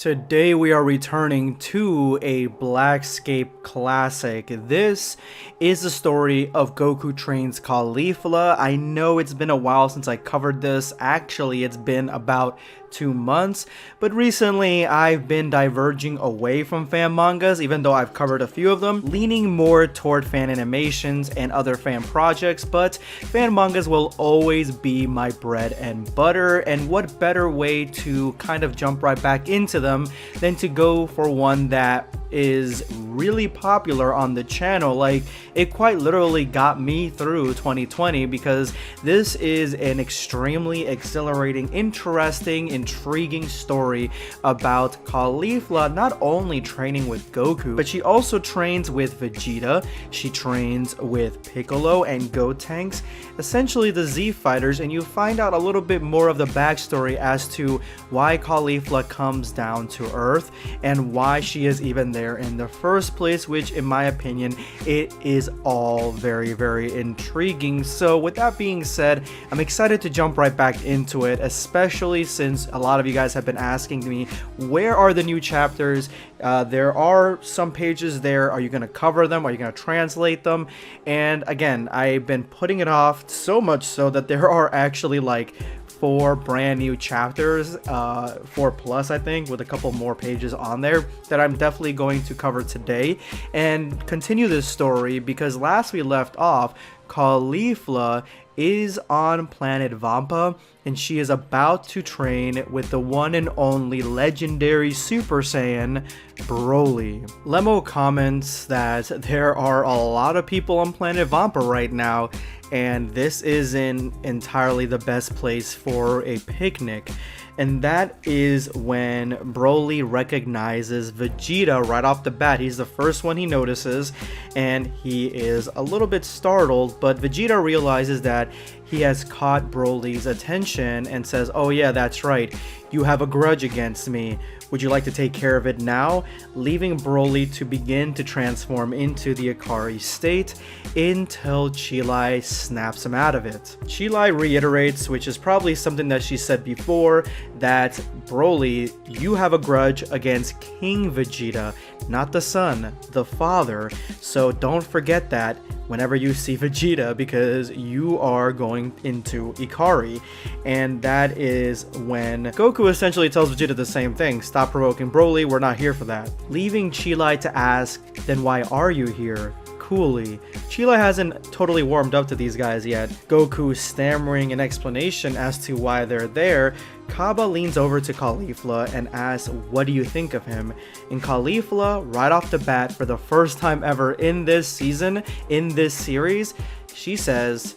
Today we are returning to a Blackscape classic. This is the story of Goku trains Caulifla. I know it's been a while since I covered this. Actually, it's been about 2 months, but recently I've been diverging away from fan mangas, even though I've covered a few of them, leaning more toward fan animations and other fan projects, but fan mangas will always be my bread and butter, and what better way to kind of jump right back into them than to go for one that is really popular on the channel. Like, it quite literally got me through 2020 because this is an extremely exhilarating, interesting, intriguing story about Caulifla not only training with Goku, but she also trains with Vegeta, she trains with Piccolo and Gotenks, essentially the Z fighters, and you find out a little bit more of the backstory as to why Caulifla comes down to Earth and why she is even there in the first place, which in my opinion, it is all very intriguing. So with that being said, I'm excited to jump right back into it, especially since a lot of you guys have been asking me, where are the new chapters? There are some pages there. Are you going to cover them? Are you going to translate them? And again, I've been putting it off so much so that there are actually like 4 brand new chapters, 4+ I think, with a couple more pages on there that I'm definitely going to cover today and continue this story, because last we left off, Caulifla is on planet Vampa and she is about to train with the one and only legendary Super Saiyan Broly. Lemo comments that there are a lot of people on planet Vampa right now and this isn't entirely the best place for a picnic. And that is when Broly recognizes Vegeta right off the bat. He's the first one he notices, and he is a little bit startled, but Vegeta realizes that he has caught Broly's attention and says, "Oh yeah, that's right. You have a grudge against me. Would you like to take care of it now?" Leaving Broly to begin to transform into the Hikaru state until Chilai snaps him out of it. Chilai reiterates, which is probably something that she said before, that Broly, you have a grudge against King Vegeta, not the son, the father. So don't forget that whenever you see Vegeta, because you are going into Hikaru. And that is when Goku essentially tells Vegeta the same thing: stop provoking Broly, we're not here for that. Leaving Chilai to ask, then why are you here? Coolly. Chilai hasn't totally warmed up to these guys yet. Goku stammering an explanation as to why they're there. Kaba leans over to Caulifla and asks, what do you think of him? And Caulifla, right off the bat, for the first time ever in this season, in this series, she says,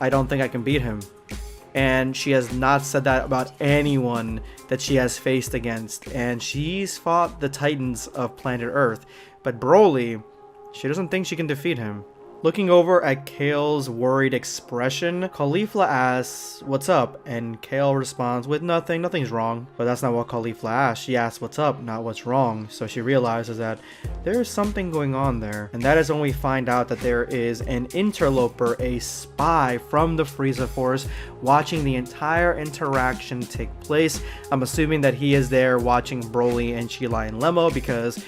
I don't think I can beat him. And she has not said that about anyone that she has faced against. And she's fought the Titans of planet Earth. But Broly, she doesn't think she can defeat him. Looking over at Kale's worried expression, Caulifla asks, what's up? And Kale responds with nothing's wrong. But that's not what Caulifla asks. She asks what's up, not what's wrong. So she realizes that there's something going on there. And that is when we find out that there is an interloper, a spy from the Frieza Force, watching the entire interaction take place. I'm assuming that he is there watching Broly and Chilai and Lemo, because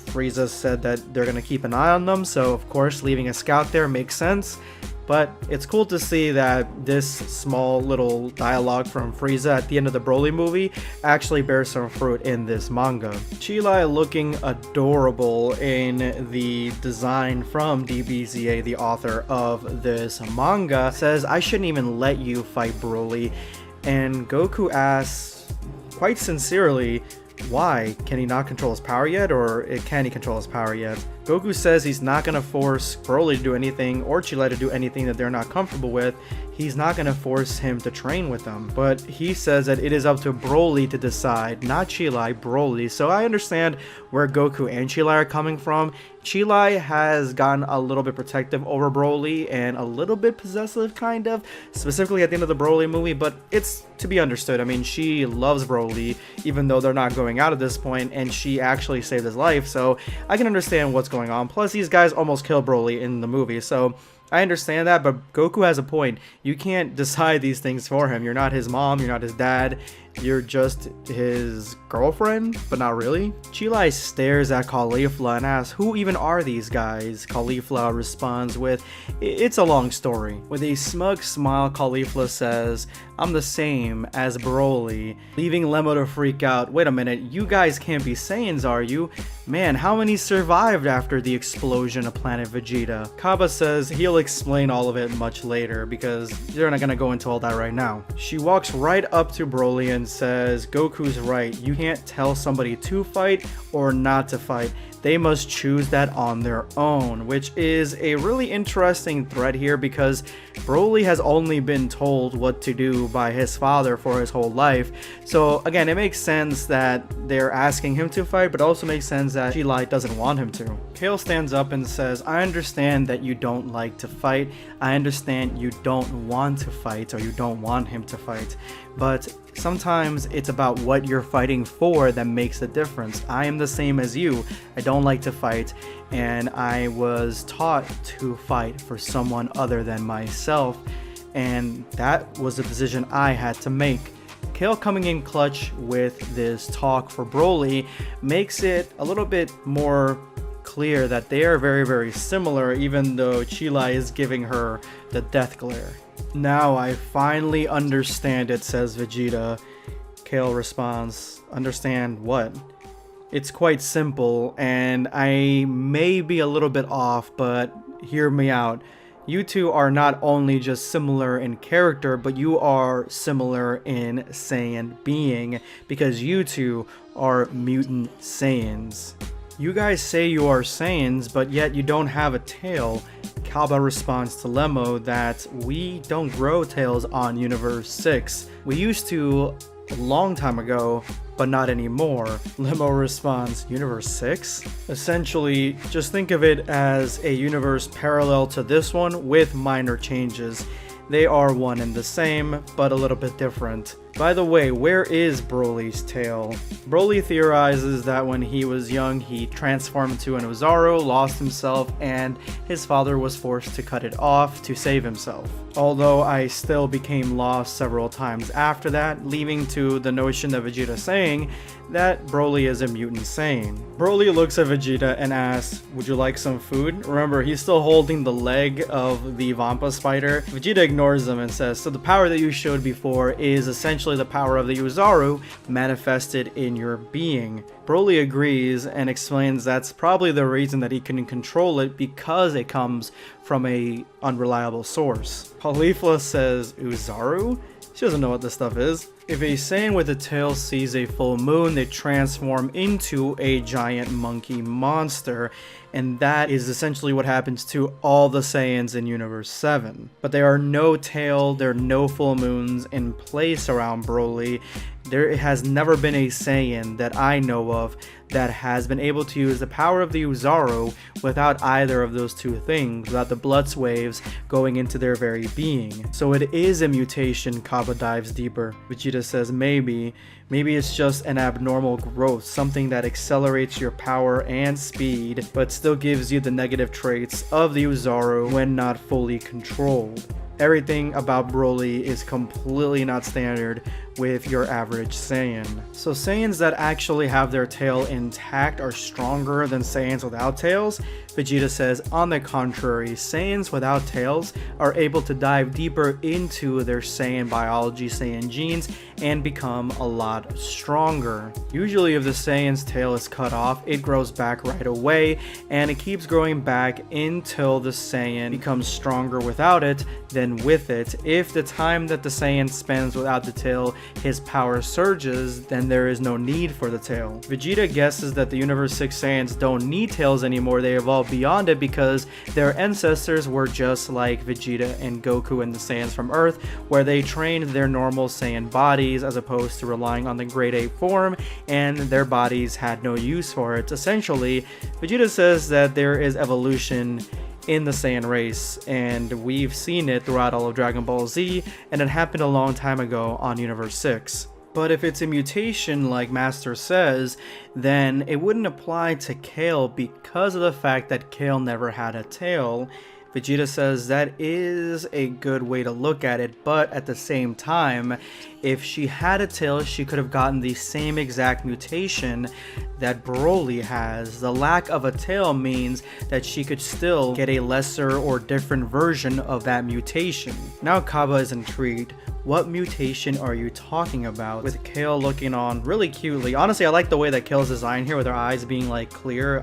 Frieza said that they're going to keep an eye on them, so of course leaving a scout there makes sense. But it's cool to see that this small little dialogue from Frieza at the end of the Broly movie actually bears some fruit in this manga. Chilai, looking adorable in the design from DBZA, the author of this manga, says, I shouldn't even let you fight Broly. And Goku asks, quite sincerely, why? Can he not control his power yet, or can he control his power yet? Goku says he's not going to force Broly to do anything or Chilai to do anything that they're not comfortable with. He's not going to force him to train with them, but he says that it is up to Broly to decide, not Chilai, Broly. So I understand where Goku and Chilai are coming from. Chilai has gotten a little bit protective over Broly and a little bit possessive, kind of, specifically at the end of the Broly movie, but it's to be understood. I mean, she loves Broly, even though they're not going out at this point, and she actually saved his life, so I can understand what's going on. Plus, these guys almost killed Broly in the movie, so I understand that, but Goku has a point. You can't decide these things for him. You're not his mom, you're not his dad, You're just his girlfriend, but not really? Chilai stares at Caulifla and asks, who even are these guys? Caulifla responds with, it's a long story. With a smug smile, Caulifla says, I'm the same as Broly, leaving Lemmo to freak out. Wait a minute, you guys can't be Saiyans, are you? Man, how many survived after the explosion of Planet Vegeta? Kaba says he'll explain all of it much later because they're not gonna go into all that right now. She walks right up to Broly and says, Goku's right, you can't tell somebody to fight or not to fight. They must choose that on their own, which is a really interesting thread here because Broly has only been told what to do by his father for his whole life. So again, it makes sense that they're asking him to fight, but also makes sense that Chilai doesn't want him to. Kale stands up and says, I understand that you don't like to fight. I understand you don't want to fight or you don't want him to fight. But sometimes it's about what you're fighting for that makes a difference. I am the same as you. I don't like to fight, and I was taught to fight for someone other than myself, and that was a decision I had to make. Kale coming in clutch with this talk for Broly makes it a little bit more clear that they are very, very similar, even though Chilai is giving her the death glare. Now I finally understand it, says Vegeta. Kale responds, understand what? It's quite simple, and I may be a little bit off, but hear me out. You two are not only just similar in character, but you are similar in Saiyan being, because you two are mutant Saiyans. You guys say you are Saiyans, but yet you don't have a tail. Kaba responds to Lemmo that we don't grow tails on Universe 6. We used to a long time ago, but not anymore. Lemmo responds, Universe 6? Essentially, just think of it as a universe parallel to this one with minor changes. They are one and the same, but a little bit different. By the way, where is Broly's tail? Broly theorizes that when he was young, he transformed into an Uzaru, lost himself, and his father was forced to cut it off to save himself. Although I still became lost several times after that, leading to the notion of Vegeta saying that Broly is a mutant Saiyan. Broly looks at Vegeta and asks, would you like some food? Remember, he's still holding the leg of the Vampa spider. Vegeta ignores him and says, so the power that you showed before is essentially the power of the Uzaru manifested in your being. Broly agrees and explains that's probably the reason that he couldn't control it, because it comes from a unreliable source. Caulifla says, Uzaru? She doesn't know what this stuff is. If a Saiyan with a tail sees a full moon, they transform into a giant monkey monster, and that is essentially what happens to all the Saiyans in Universe 7. But there are no tail, there are no full moons in place around Broly. There has never been a Saiyan that I know of that has been able to use the power of the Uzaru without either of those two things, without the blood waves going into their very being. So it is a mutation. Kaba dives deeper. Vegeta says maybe it's just an abnormal growth, something that accelerates your power and speed, but still gives you the negative traits of the Uzaru when not fully controlled. Everything about Broly is completely not standard with your average Saiyan. So Saiyans that actually have their tail intact are stronger than Saiyans without tails? Vegeta says, on the contrary, Saiyans without tails are able to dive deeper into their Saiyan biology, Saiyan genes, and become a lot stronger. Usually if the Saiyan's tail is cut off, it grows back right away, and it keeps growing back until the Saiyan becomes stronger without it than with it. If the time that the Saiyan spends without the tail, his power surges, then there is no need for the tail. Vegeta guesses that the Universe 6 Saiyans don't need tails anymore, they evolved beyond it because their ancestors were just like Vegeta and Goku and the Saiyans from Earth, where they trained their normal Saiyan bodies as opposed to relying on the grade 8 form, and their bodies had no use for it. Essentially, Vegeta says that there is evolution in the Saiyan race, and we've seen it throughout all of Dragon Ball Z, and it happened a long time ago on Universe 6. But if it's a mutation like Master says, then it wouldn't apply to Kale because of the fact that Kale never had a tail. Vegeta says that is a good way to look at it, but at the same time, if she had a tail, she could have gotten the same exact mutation that Broly has. The lack of a tail means that she could still get a lesser or different version of that mutation. Now Kaba is intrigued. What mutation are you talking about? With Kale looking on really cutely. Honestly, I like the way that Kale's designed here with her eyes being like clear,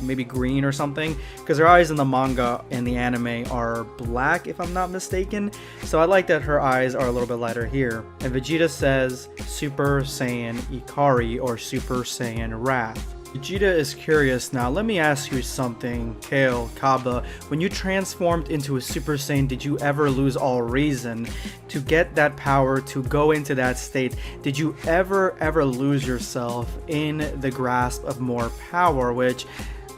maybe green or something, because her eyes in the manga and the anime are black if I'm not mistaken. So I like that her eyes are a little bit lighter here. And Vegeta says Super Saiyan Ikari or Super Saiyan Wrath. Vegeta is curious now. Let me ask you something, Kale, Kaba. When you transformed into a Super Saiyan, did you ever lose all reason to get that power to go into that state? Did you ever lose yourself in the grasp of more power? Which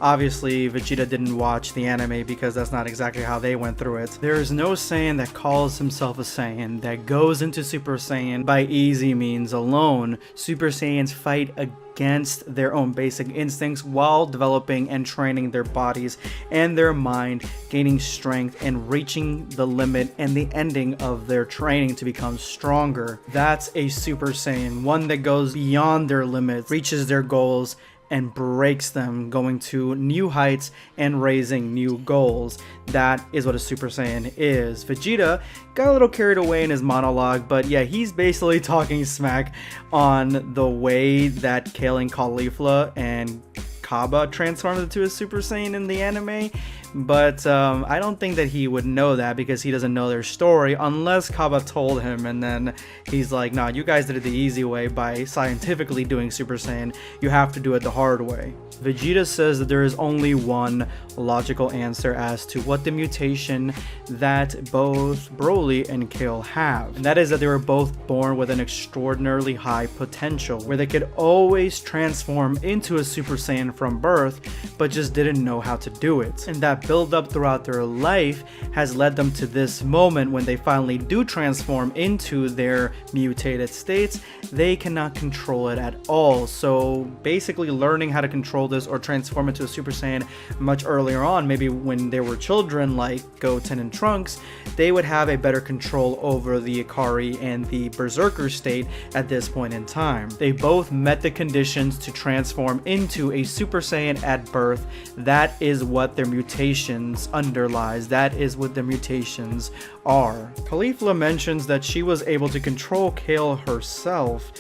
obviously Vegeta didn't watch the anime because that's not exactly how they went through it. There is no Saiyan that calls himself a Saiyan that goes into Super Saiyan by easy means alone. Super Saiyans fight against their own basic instincts while developing and training their bodies and their mind, gaining strength and reaching the limit and the ending of their training to become stronger. That's a Super Saiyan, one that goes beyond their limits, reaches their goals, and breaks them, going to new heights and raising new goals. That is what a Super Saiyan is. Vegeta got a little carried away in his monologue, but yeah, he's basically talking smack on the way that Kale and Caulifla and Kaba transformed into a Super Saiyan in the anime, but I don't think that he would know that because he doesn't know their story unless Kaba told him, and then he's like, nah, you guys did it the easy way by scientifically doing Super Saiyan. You have to do it the hard way. Vegeta says that there is only one logical answer as to what the mutation that both Broly and Kale have, and that is that they were both born with an extraordinarily high potential where they could always transform into a Super Saiyan from birth, but just didn't know how to do it. And that build up throughout their life has led them to this moment when they finally do transform into their mutated states. They cannot control it at all. So basically learning how to control this or transform into a Super Saiyan much earlier on, maybe when they were children like Goten and Trunks, they would have a better control over the Ikari and the Berserker state at this point in time. They both met the conditions to transform into a Super Saiyan at birth. That is what their mutations underlies. That is what the mutations are. Caulifla mentions that she was able to control Kale herself.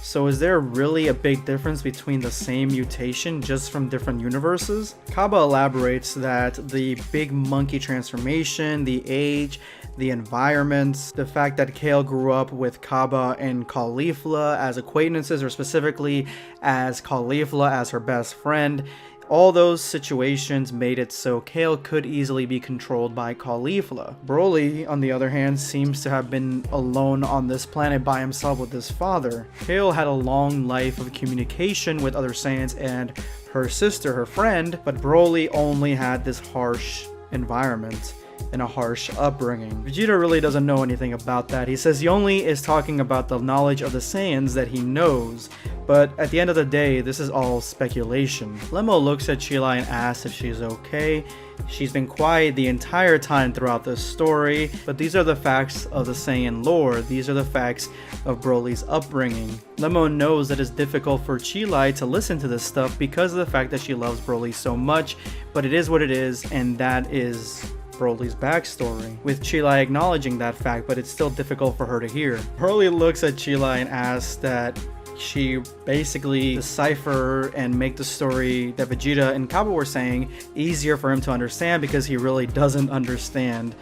So is there really a big difference between the same mutation just from different universes? Kaba elaborates that the big monkey transformation, the age, the environment, the fact that Kale grew up with Kaba and Caulifla as acquaintances, or specifically as Caulifla as her best friend, all those situations made it so Kale could easily be controlled by Caulifla. Broly, on the other hand, seems to have been alone on this planet by himself with his father. Kale had a long life of communication with other Saiyans and her sister, her friend, but Broly only had this harsh environment and a harsh upbringing. Vegeta really doesn't know anything about that. He says he only is talking about the knowledge of the Saiyans that he knows, but at the end of the day, this is all speculation. Lemmo looks at Chilai and asks if she's okay. She's been quiet the entire time throughout this story, but these are the facts of the Saiyan lore. These are the facts of Broly's upbringing. Lemmo knows that it's difficult for Chilai to listen to this stuff because of the fact that she loves Broly so much, but it is what it is, and that is Broly's backstory, with Chilai acknowledging that fact, but it's still difficult for her to hear. Broly looks at Chilai and asks that she basically decipher and make the story that Vegeta and Kaba were saying easier for him to understand because he really doesn't understand.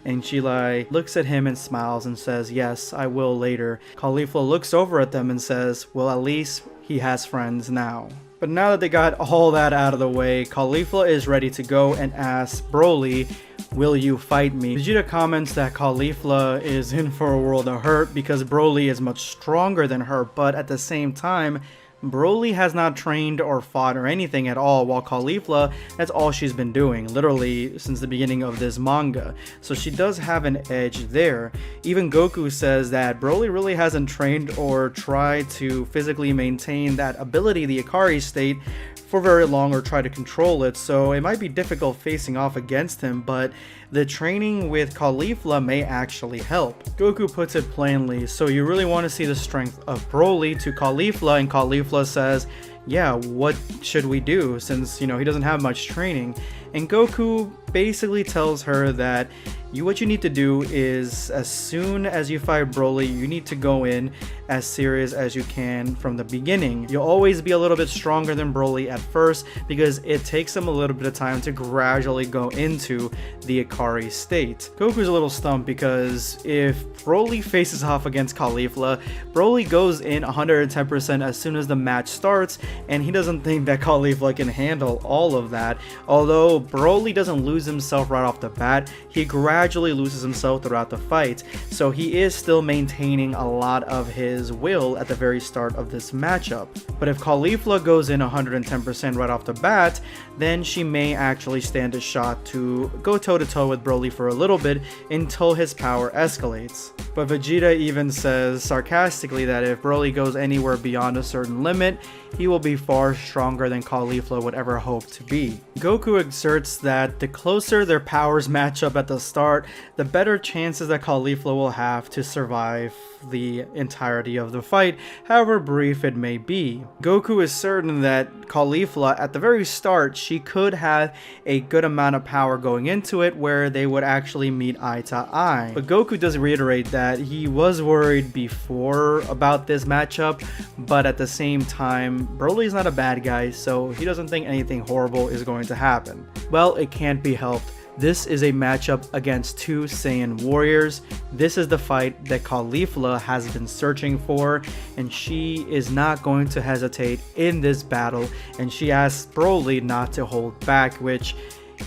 And Chilai looks at him and smiles and says, yes, I will later. Caulifla looks over at them and says, well, at least he has friends now. But now that they got all that out of the way, Caulifla is ready to go and asks Broly, will you fight me? Vegeta comments that Caulifla is in for a world of hurt because Broly is much stronger than her, but at the same time, Broly has not trained or fought or anything at all, while Caulifla, that's all she's been doing, literally since the beginning of this manga. So she does have an edge there. Even Goku says that Broly really hasn't trained or tried to physically maintain that ability, the Ikari state, for very long or try to control it, so it might be difficult facing off against him, but the training with Caulifla may actually help. Goku puts it plainly, so you really want to see the strength of Broly to Caulifla, and Caulifla says, yeah, what should we do since, he doesn't have much training? And Goku basically tells her that what you need to do is, as soon as you fight Broly, you need to go in as serious as you can from the beginning. You'll always be a little bit stronger than Broly at first because it takes him a little bit of time to gradually go into the Hikaru state. Goku's a little stumped because if Broly faces off against Caulifla, Broly goes in 110% as soon as the match starts, and he doesn't think that Caulifla can handle all of that. Although Broly doesn't lose himself right off the bat, he gradually loses himself throughout the fight, so he is still maintaining a lot of his will at the very start of this matchup. But if Caulifla goes in 110% right off the bat, then she may actually stand a shot to go toe-to-toe with Broly for a little bit until his power escalates. But Vegeta even says sarcastically that if Broly goes anywhere beyond a certain limit, he will be far stronger than Caulifla would ever hope to be. Goku exerts that the closer their powers match up at the start, the better chances that Caulifla will have to survive the entirety of the fight, however brief it may be. Goku is certain that Caulifla, at the very start, she could have a good amount of power going into it where they would actually meet eye to eye. But Goku does reiterate that he was worried before about this matchup, but at the same time, Broly's not a bad guy, so he doesn't think anything horrible is going to happen. Well, it can't be helped. This is a matchup against two Saiyan warriors. This is the fight that Caulifla has been searching for, and she is not going to hesitate in this battle, and she asks Broly not to hold back, which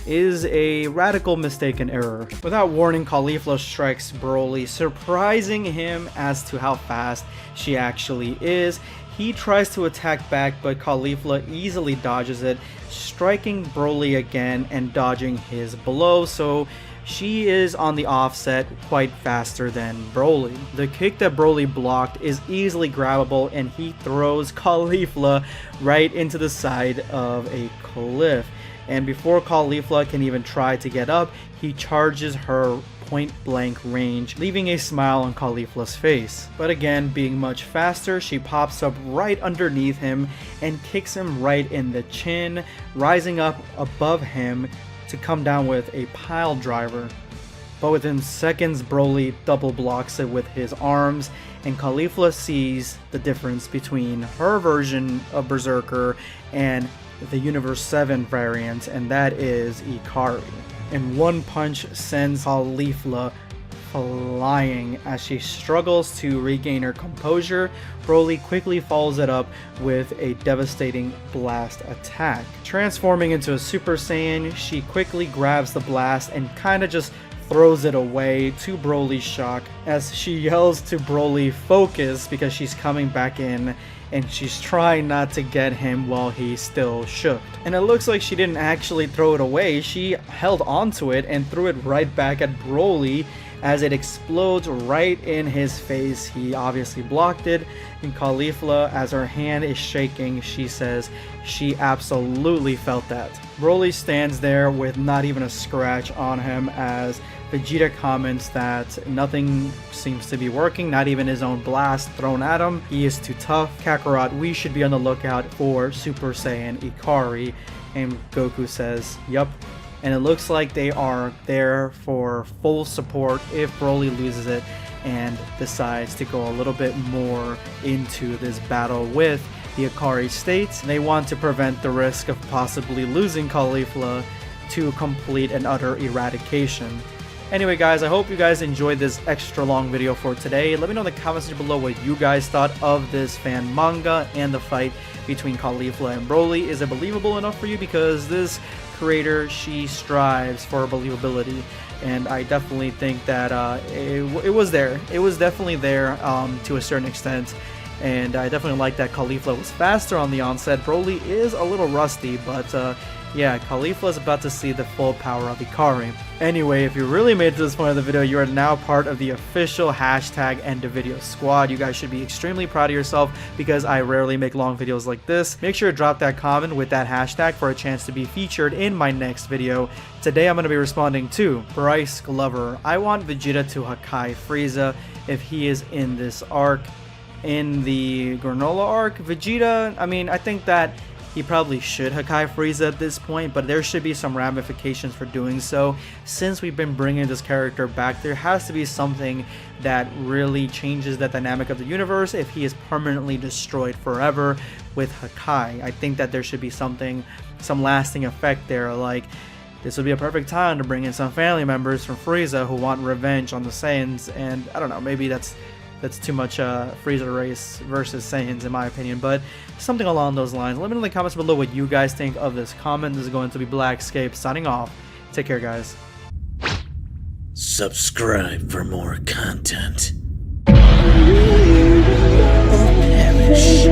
is a radical mistaken error. Without warning, Caulifla strikes Broly, surprising him as to how fast she actually is. He tries to attack back, but Caulifla easily dodges it, striking Broly again and dodging his blow, so she is on the offset quite faster than Broly. The kick that Broly blocked is easily grabbable, and he throws Caulifla right into the side of a cliff. And before Caulifla can even try to get up, he charges her point blank range, leaving a smile on Caulifla's face. But again, being much faster, she pops up right underneath him and kicks him right in the chin, rising up above him to come down with a pile driver. But within seconds, Broly double blocks it with his arms, and Caulifla sees the difference between her version of Berserker and the Universe 7 variant, and that is Hikaru. And one punch sends Caulifla flying as she struggles to regain her composure. Broly quickly follows it up with a devastating blast attack. Transforming into a Super Saiyan, she quickly grabs the blast and kinda just throws it away, to Broly's shock, as she yells to Broly focus because she's coming back in and she's trying not to get him while he's still shook. And it looks like she didn't actually throw it away, she held onto it and threw it right back at Broly as it explodes right in his face. He obviously blocked it, and Caulifla, as her hand is shaking, she says she absolutely felt that. Broly stands there with not even a scratch on him as Vegeta comments that nothing seems to be working, not even his own blast thrown at him. He is too tough. Kakarot, we should be on the lookout for Super Saiyan Hikaru. And Goku says, yup. And it looks like they are there for full support if Broly loses it and decides to go a little bit more into this battle with the Hikaru state. They want to prevent the risk of possibly losing Caulifla to complete and utter eradication. Anyway guys, I hope you guys enjoyed this extra long video for today. Let me know in the comments below what you guys thought of this fan manga and the fight between Caulifla and Broly. Is it believable enough for you? Because this creator, she strives for believability, and I definitely think that it was there. It was definitely there to a certain extent, and I definitely like that Caulifla was faster on the onset. Broly is a little rusty, but yeah, Caulifla is about to see the full power of Hikaru. Anyway, if you really made it to this point of the video, you are now part of the official hashtag end of video squad. You guys should be extremely proud of yourself because I rarely make long videos like this. Make sure to drop that comment with that hashtag for a chance to be featured in my next video. Today I'm going to be responding to Bryce Glover. I want Vegeta to Hakai Frieza if he is in this arc. In the Granola arc, Vegeta, I mean, I think that he probably should Hakai Frieza at this point, but there should be some ramifications for doing so. Since we've been bringing this character back, there has to be something that really changes the dynamic of the universe if he is permanently destroyed forever with Hakai. I think that there should be something, some lasting effect there, like this would be a perfect time to bring in some family members from Frieza who want revenge on the Saiyans, and I don't know, maybe that's too much Frieza race versus Saiyans in my opinion, but something along those lines. Let me know in the comments below what you guys think of this comment. This is going to be Blackscape signing off. Take care, guys. Subscribe for more content. Or perish.